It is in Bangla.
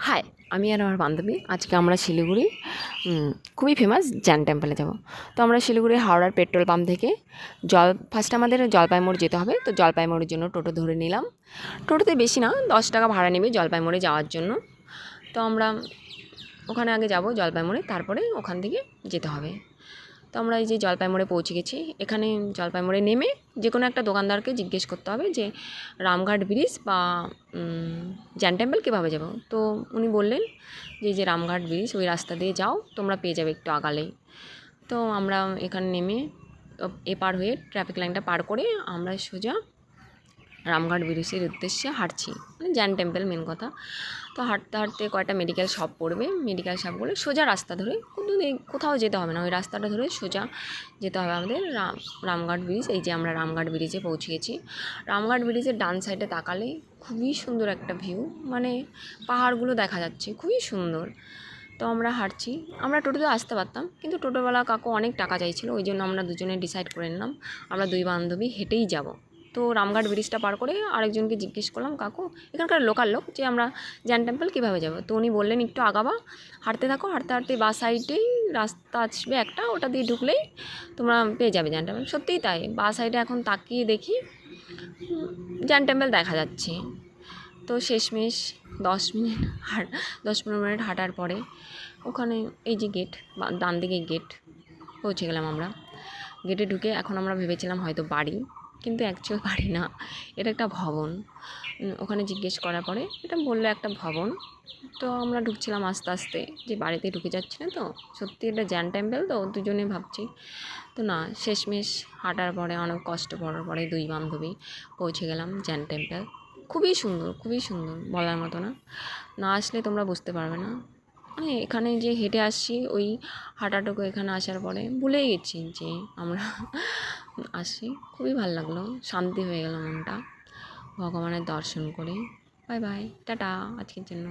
হাই, আমি আর আমার বান্ধবী আজকে আমরা শিলিগুড়ি খুবই ফেমাস জ্যান টেম্পলে যাব। তো আমরা শিলিগুড়ি হাওড়ার পেট্রোল পাম্প থেকে ফার্স্টে আমাদের জলপাইগুড়ি যেতে হবে। তো জলপাইগুড়ির জন্য টোটো ধরে নিলাম। টোটোতে বেশি না, 10 টাকা ভাড়া নেবে জলপাইগুড়ি যাওয়ার জন্য। তো আমরা ওখানে আগে যাব জলপাইগুড়ি, তারপরে ওখান থেকে যেতে হবে। তো আমরা এই যে জলপাইগুড়ি পৌঁছে গেছি। এখানে জলপাইগুড়ি নেমে যে কোনো একটা দোকানদারকে জিজ্ঞেস করতে হবে যে রামঘাট ব্রিজ বা জ্যান টেম্পল কীভাবে যাব। তো উনি বললেন যে যে রামঘাট ব্রিজ ওই রাস্তা দিয়ে যাও, তোমরা পেয়ে যাবে একটু আগালেই। তো আমরা এখানে নেমে এপার হয়ে ট্রাফিক লাইনটা পার করে আমরা সোজা রামঘাট ব্রিজের উদ্দেশ্যে হাঁটছি, মানে জ্যান টেম্পল মেন কথা। তো হাঁটতে হাঁটতে কয়েকটা মেডিকেল শপ পড়বে, মেডিকেল শপগুলো সোজা রাস্তা ধরে কোথাও যেতে হবে না, ওই রাস্তাটা ধরে সোজা যেতে হবে আমাদের রামঘাট ব্রিজ। এই যে আমরা রামঘাট ব্রিজে পৌঁছে গেছি। রামঘাট ব্রিজের ডান সাইডে তাকালে খুবই সুন্দর একটা ভিউ, মানে পাহাড়গুলো দেখা যাচ্ছে, খুবই সুন্দর। তো আমরা হাঁটছি, আমরা টোটোতে আসতে পারতাম, কিন্তু টোটোওয়ালা কাকু অনেক টাকা চাইছিল, ওই জন্য আমরা দুজনে ডিসাইড করে নিলাম আমরা দুই বান্ধবী হেঁটেই যাব। তো রামঘাট ব্রিজটা পার করে আরেকজনকে জিজ্ঞেস করলাম, কাকু এখানকার লোকাল লোক, যে আমরা জ্যান টেম্পল কীভাবে যাব। তো উনি বললেন একটু আগাবা, হাঁটতে থাকো, হাঁটতে হাঁটতে বাঁ সাইডেই রাস্তা আসবে একটা, ওটা দিয়ে ঢুকলেই তোমরা পেয়ে যাবে জ্যান টেম্পল। সত্যিই তাই, বাঁ সাইডে এখন তাকিয়ে দেখি জ্যান টেম্পল দেখা যাচ্ছে। তো শেষমেশ 10 মিনিট 10-15 মিনিট হাঁটার পরে ওখানে এই যে গেট, ডান দিকে গেট, পৌঁছে গেলাম আমরা। গেটে ঢুকে এখন আমরা ভেবেছিলাম হয়তো বাড়ি, কিন্তু অ্যাকচুয়াল বাড়ি না, এটা একটা ভবন। ওখানে জিজ্ঞেস করার পরে এটা বললো একটা ভবন। তো আমরা ঢুকছিলাম আস্তে আস্তে, যে বাড়িতে ঢুকে যাচ্ছি না, তো সত্যি এটা জ্যান টেম্পল তো দুজনে ভাবছি। তো না, শেষমেশ হাঁটার পরে অনেক কষ্ট পড়ার পরে দুই বান্ধবী পৌঁছে গেলাম জ্যান টেম্পল। খুবই সুন্দর, খুবই সুন্দর, বলার মতো না, না আসলে তোমরা বুঝতে পারবে না। মানে এখানে যে হেঁটে আসছি, ওই হাঁটাটুকু এখানে আসার পরে ভুলেই গেছি যে আমরা আসি। খুবই ভালো লাগলো, শান্তি হয়ে গেল মনটা ভগবানের দর্শন করে। বাই বাই, টাটা আজকের জন্য।